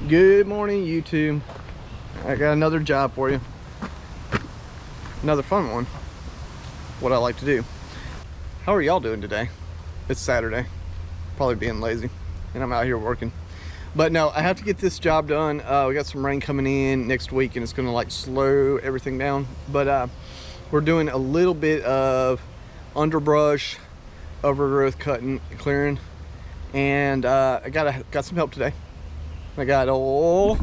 Good morning, YouTube. I got another job for you. Another fun one. What I like to do. How are y'all doing today? It's Saturday. Probably being lazy. And I'm out here working. But no, I have to get this job done. We got some rain coming in next week and it's gonna like slow everything down. But we're doing a little bit of underbrush, overgrowth cutting, clearing. And I got some help today. I got old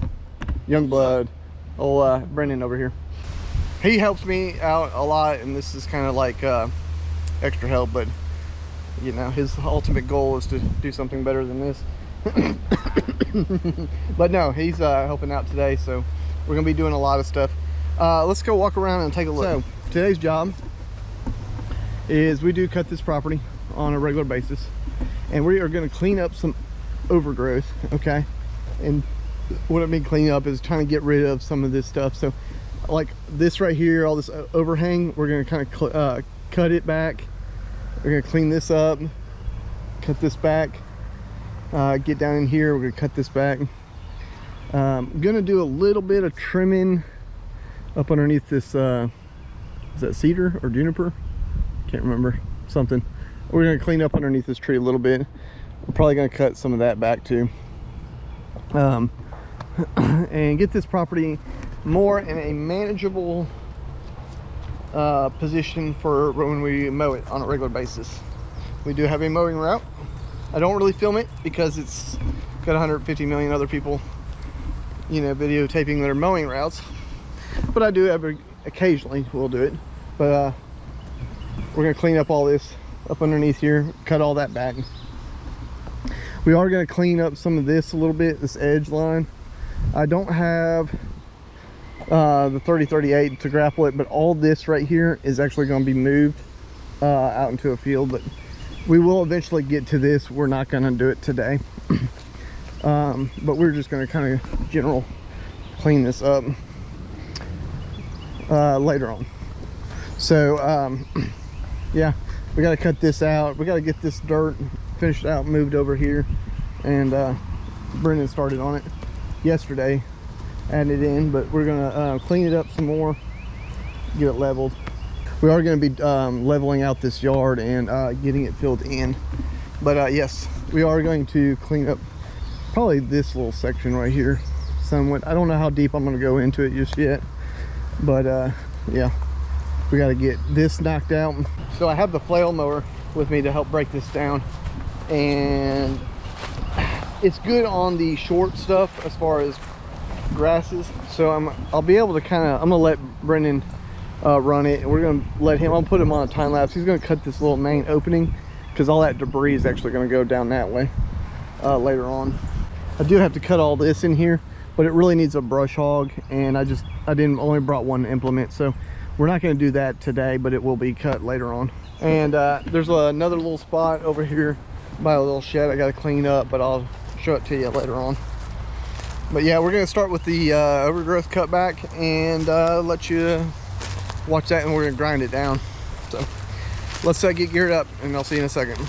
young blood, old Brendan over here. He helps me out a lot, and this is kind of like extra help, but you know, his ultimate goal is to do something better than this. But no, he's helping out today, so we're gonna be doing a lot of stuff. Let's go walk around and take a look. So today's job is we do cut this property on a regular basis, and we are going to clean up some overgrowth. Okay, and what I mean clean up is trying to get rid of some of this stuff. So like this right here, all this overhang, we're going to kind of cut it back. We're going to clean this up, cut this back, get down in here, we're going to cut this back. I'm going to do a little bit of trimming up underneath this is that cedar or juniper? Can't remember. Something. We're going to clean up underneath this tree a little bit. We're probably going to cut some of that back too, and get this property more in a manageable position for when we mow it on a regular basis. We do have a mowing route. I don't really film it because it's got 150 million other people, you know, videotaping their mowing routes, but I do occasionally we'll do it. But we're going to clean up all this up underneath here, cut all that back. We are going to clean up some of this a little bit, this edge line. I don't have the 30-38 to grapple it, but all this right here is actually going to be moved out into a field, but we will eventually get to this. We're not going to do it today. But we're just going to kind of general clean this up later on. So yeah, we got to cut this out. We got to get this dirt finished out, moved over here, and Brendan started on it yesterday, added it in, but we're gonna clean it up some more, get it leveled. We are going to be leveling out this yard and getting it filled in. But yes, we are going to clean up probably this little section right here somewhat. I don't know how deep I'm going to go into it just yet, but yeah, we got to get this knocked out. So I have the flail mower with me to help break this down, and it's good on the short stuff as far as grasses. So I'll be able to I'm gonna let Brendan run it, and we're gonna let him, I'll put him on a time lapse. He's gonna cut this little main opening because all that debris is actually gonna go down that way later on. I do have to cut all this in here, but it really needs a brush hog, and I only brought one implement, so we're not going to do that today, but it will be cut later on. And there's another little spot over here by a little shed I got to clean up, but I'll show it to you later on. But yeah, we're going to start with the overgrowth cutback and let you watch that, and we're going to grind it down. So let's get geared up, and I'll see you in a second.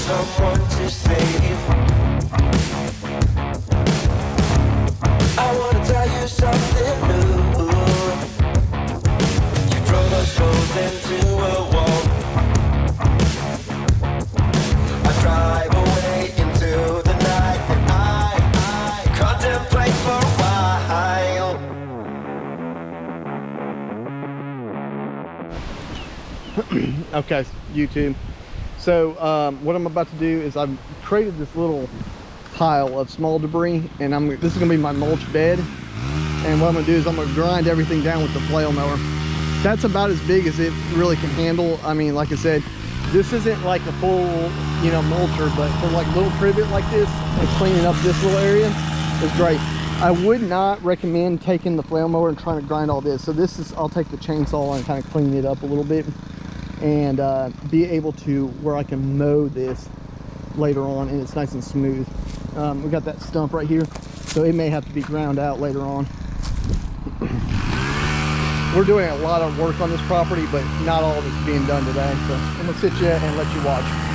Someone to save. I want to tell you something new. You drove us both into a wall. I drive away into the night, and I contemplate for a while. Okay, YouTube. So what I'm about to do is I've created this little pile of small debris, and this is gonna be my mulch bed. And what I'm gonna do is I'm gonna grind everything down with the flail mower. That's about as big as it really can handle. I mean, like I said, this isn't like a full, you know, mulcher, but for like little privet like this and cleaning up this little area is great. I would not recommend taking the flail mower and trying to grind all this. So this is, I'll take the chainsaw and kind of clean it up a little bit, and be able to where I can mow this later on, and it's nice and smooth. We got that stump right here, so it may have to be ground out later on. we're doing a lot of work on this property, but not all of it's being done today. So I'm gonna sit you and let you watch.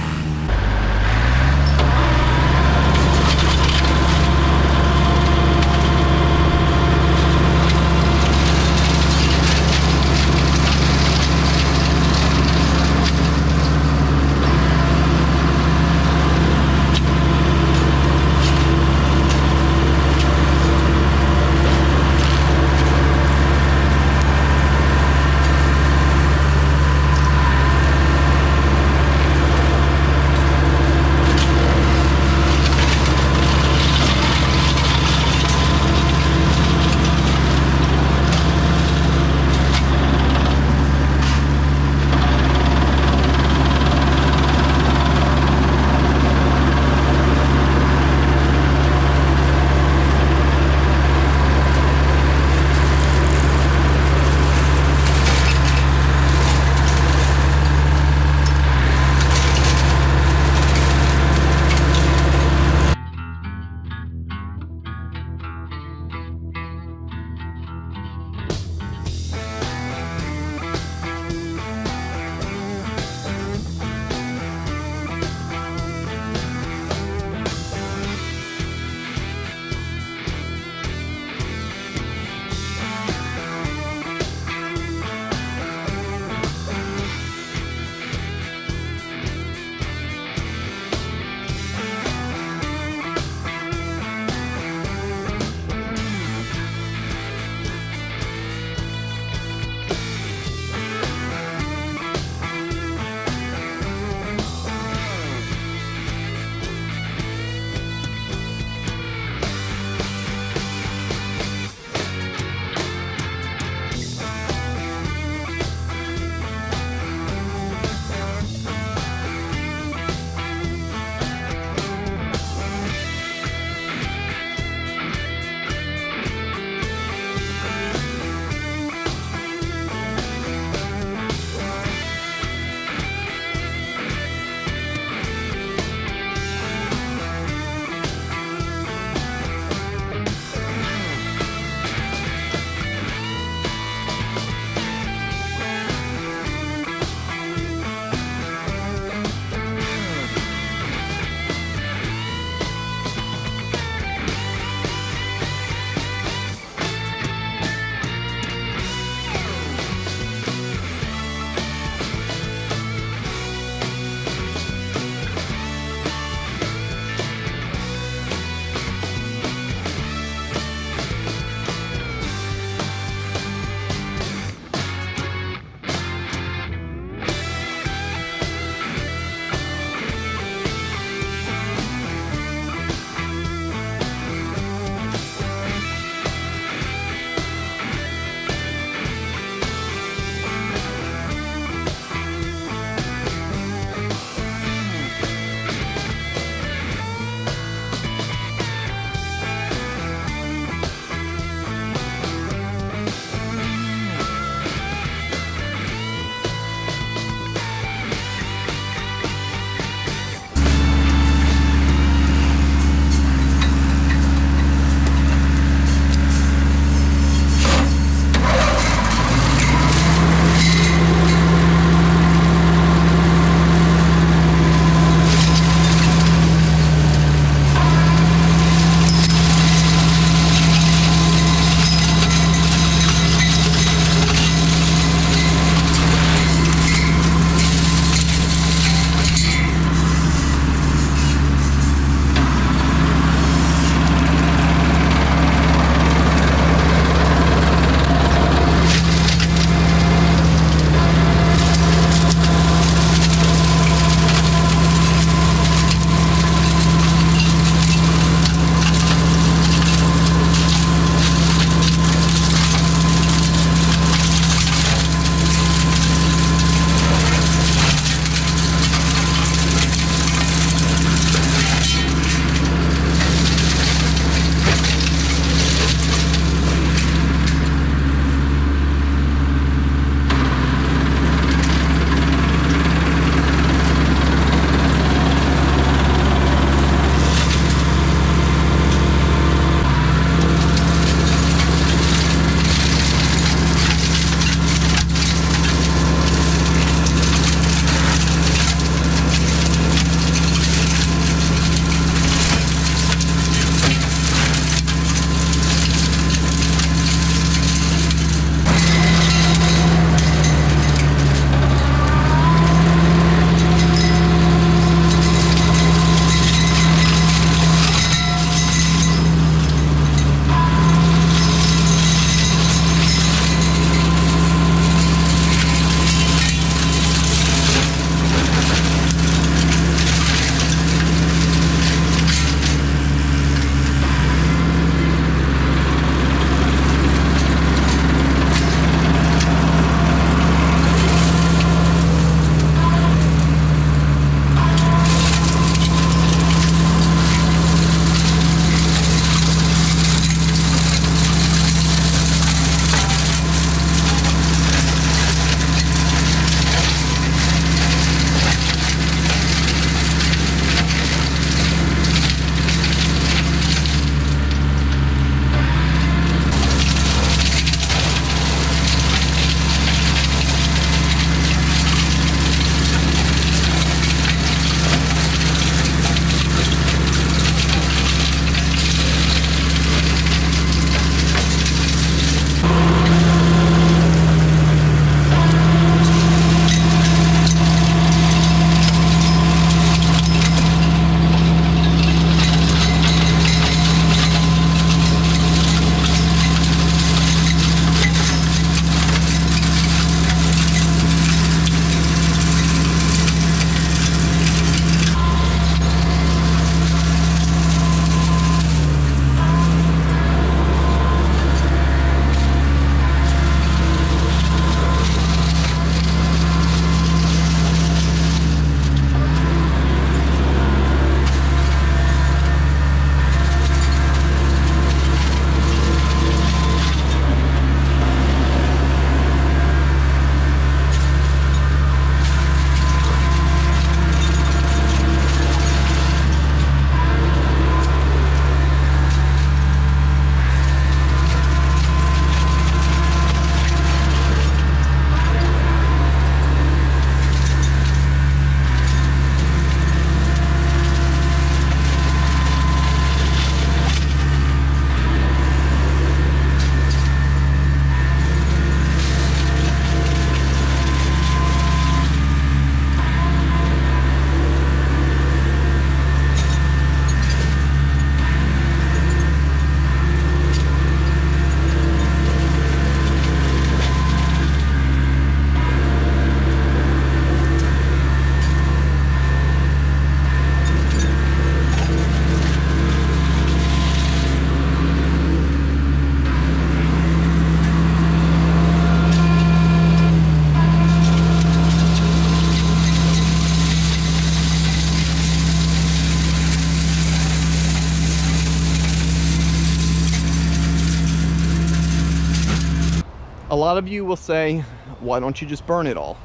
A lot of you will say, why don't you just burn it all?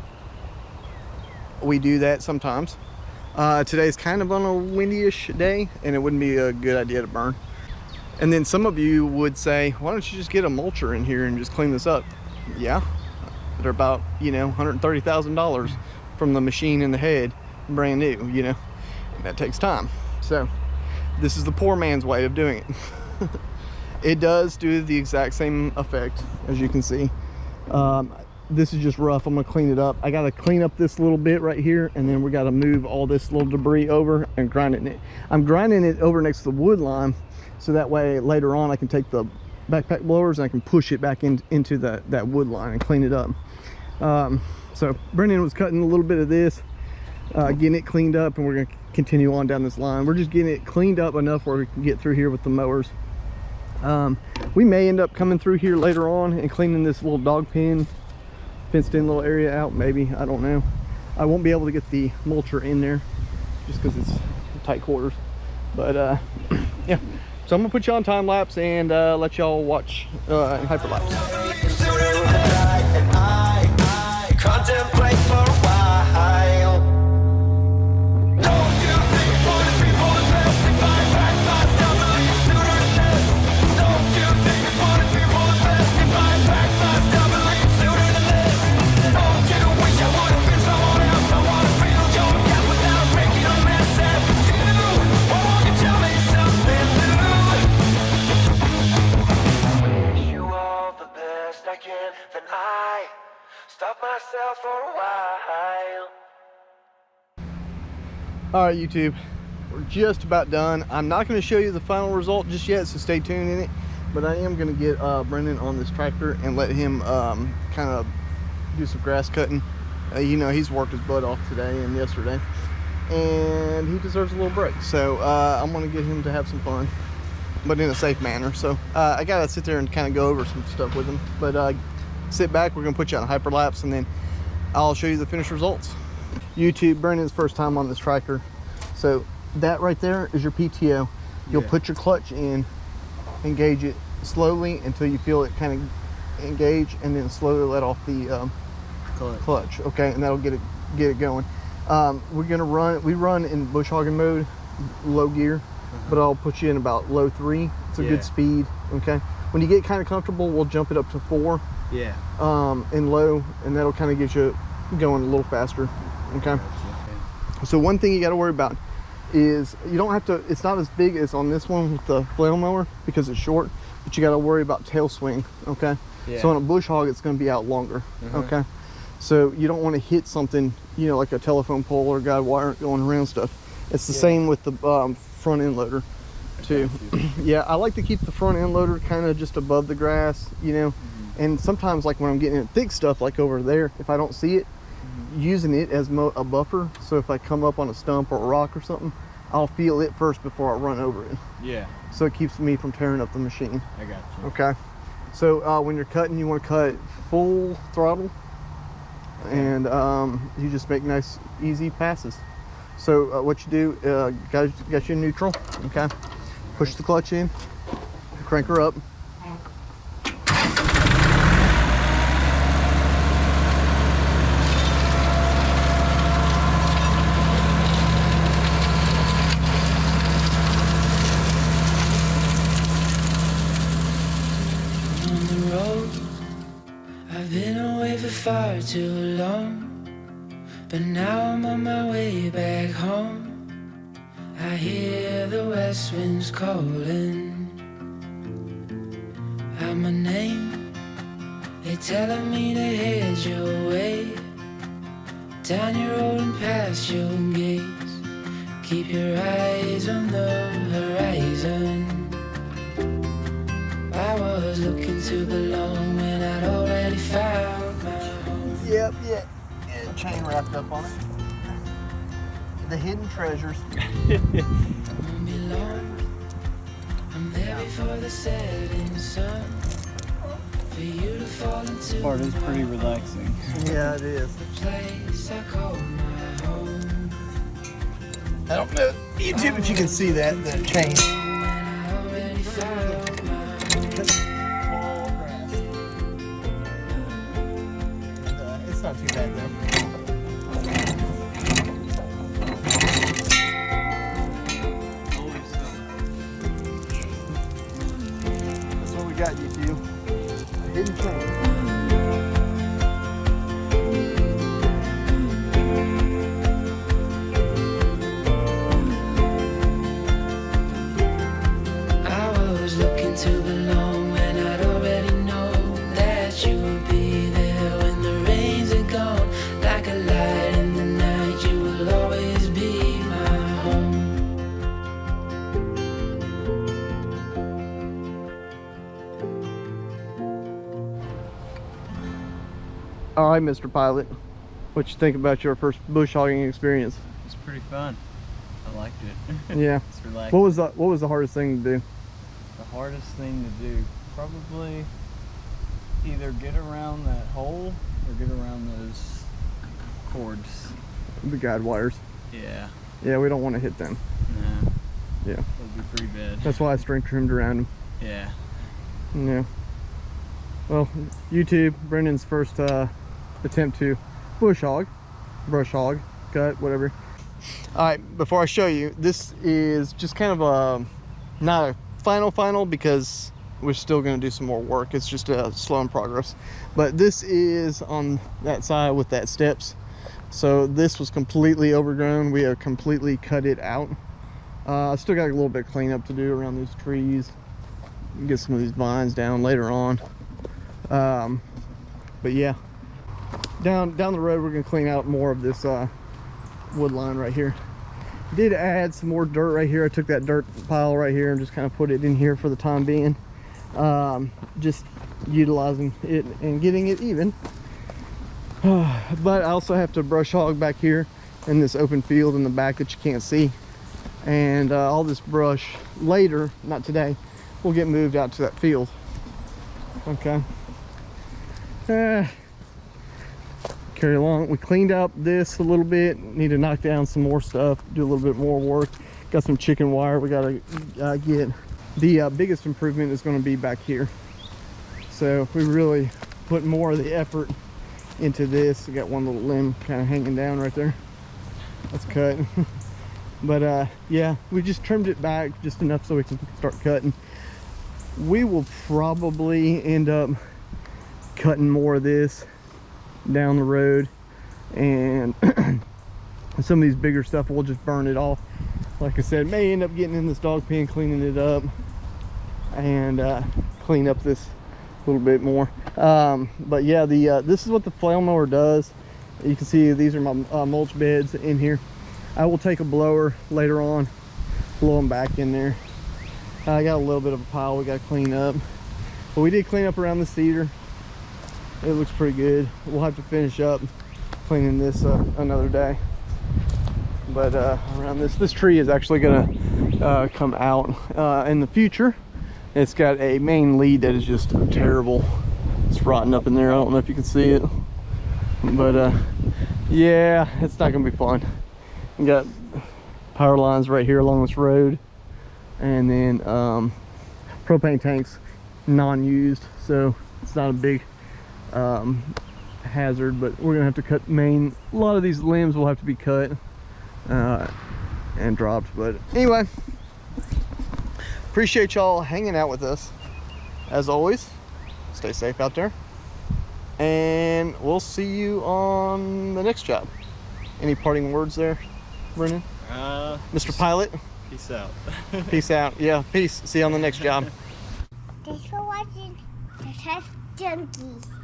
We do that sometimes. Today's kind of on a windy-ish day, and it wouldn't be a good idea to burn. And then some of you would say, why don't you just get a mulcher in here and just clean this up? Yeah, they're about, you know, $130,000 from the machine and the head, brand new, you know, and that takes time. So this is the poor man's way of doing it. It does do the exact same effect, as you can see. This is just rough. I'm gonna clean it up. I gotta clean up this little bit right here, and then we gotta move all this little debris over and grind it. I'm grinding it over next to the wood line, so that way later on I can take the backpack blowers and I can push it back into that wood line and clean it up. So Brendan was cutting a little bit of this, getting it cleaned up, and we're gonna continue on down this line. We're just getting it cleaned up enough where we can get through here with the mowers. We may end up coming through here later on and cleaning this little dog pen, fenced in little area out, maybe, I don't know. I won't be able to get the mulcher in there just because it's tight quarters, but yeah. So I'm gonna put you on time lapse and let y'all watch hyperlapse. Contemplate for a while. Don't you think for the people the best if I pack my stuff and leave sooner than this? Don't you think for the people the best if I pack my stuff and leave sooner than this? Don't you wish I would have been someone else? I want to feel your gap without making a mess at you. Why won't you tell me something new? Wish you all the best I can, then I stop myself for a while. All right, YouTube, we're just about done. I'm not going to show you the final result just yet, so stay tuned in it, but I am going to get Brendan on this tractor and let him kind of do some grass cutting. You know, he's worked his butt off today and yesterday, and he deserves a little break, so I'm going to get him to have some fun, but in a safe manner. So I gotta sit there and kind of go over some stuff with him, but sit back, we're gonna put you on a hyperlapse, and then I'll show you the finished results. YouTube, Brandon's first time on this tractor, so that right there is your PTO. You'll put your clutch in, engage it slowly until you feel it kind of engage, and then slowly let off the clutch. Okay, and that'll get it going. We run in bush hogging mode, low gear, but I'll put you in about low 3. It's a good speed. Okay, when you get kind of comfortable, we'll jump it up to 4. In low, and that'll kind of get you going a little faster. Okay, so one thing you got to worry about is you don't have to, it's not as big as on this one with the flail mower because it's short, but you got to worry about tail swing. Okay, so on a bush hog it's going to be out longer. Okay, so you don't want to hit something, you know, like a telephone pole or guide wire going around stuff. It's the same with the front end loader too. Yeah, I like to keep the front end loader kind of just above the grass, you know. And sometimes, like when I'm getting in thick stuff like over there, if I don't see it, using it as a buffer, so if I come up on a stump or a rock or something, I'll feel it first before I run over it. Yeah, so it keeps me from tearing up the machine. I got you. Okay, so when you're cutting, you want to cut full throttle, and you just make nice easy passes. So what you do, got you in neutral. Okay, push the clutch in, crank her up. Far too long, but now I'm on my way back home. I hear the west winds calling out my name. They're telling me to head your way, down your road and past your gates. Keep your eyes on the horizon. I was looking to belong when I'd already found my home. Yep, and chain wrapped up on it. The hidden treasures. Won't be long. I'm there before the setting sun. For you to fall into This part is pretty relaxing. Yeah, it is. the place I call my home. I don't know, YouTube, if you can see that chain. When I already found my home. we got, YouTube? A hidden camera. I was looking to belong when I'd already known that you would be there when the rains are gone. Like a light in the night, you will always be my home. All right, Mr. Pilot, what you think about your first bush hogging experience? It's pretty fun. I liked it. Yeah. It's relaxing. What was the hardest thing to do? The hardest thing to do, probably either get around that hole or get around those cords. The guide wires. Yeah. Yeah, we don't want to hit them. No. Yeah. That would be pretty bad. That's why I string trimmed around them. Yeah. Yeah. Well, YouTube, Brendan's first attempt to brush hog, cut, whatever. All right, before I show you, this is just kind of a, not a final because we're still gonna do some more work. It's just a slow in progress. But this is on that side with that steps. So this was completely overgrown. We have completely cut it out. Still got a little bit of cleanup to do around these trees. Get some of these vines down later on. But yeah, down the road we're gonna clean out more of this wood line right here. Did add some more dirt right here. I took that dirt pile right here and just kind of put it in here for the time being. Just utilizing it and getting it even. But I also have to brush hog back here in this open field in the back that you can't see. And all this brush later, not today, will get moved out to that field. Okay. Carry along. We cleaned up this a little bit. Need to knock down some more stuff, do a little bit more work. Got some chicken wire we gotta get. The biggest improvement is going to be back here. So we really put more of the effort into this. We got one little limb kind of hanging down right there. That's cut. But yeah, we just trimmed it back just enough so we can start cutting. We will probably end up cutting more of this down the road, and some of these bigger stuff we'll just burn it off. Like I said, may end up getting in this dog pen, cleaning it up, and clean up this a little bit more. But yeah, this is what the flail mower does. You can see these are my mulch beds in here. I will take a blower later on, blow them back in there. I got a little bit of a pile we got to clean up, but we did clean up around the cedar. It looks pretty good. We'll have to finish up cleaning this another day. But around this tree is actually gonna come out in the future. It's got a main lead that is just terrible. It's rotting up in there. I don't know if you can see it, but yeah, it's not gonna be fun. We got power lines right here along this road, and then propane tanks non-used, so it's not a big hazard. But we're gonna have to cut a lot of these limbs will have to be cut and dropped. But anyway, appreciate y'all hanging out with us as always. Stay safe out there, and we'll see you on the next job. Any parting words there, Brennan? Mr. Pilot? Peace out. Peace out. Yeah, peace. See you on the next job. Thanks for watching the Test Junkies.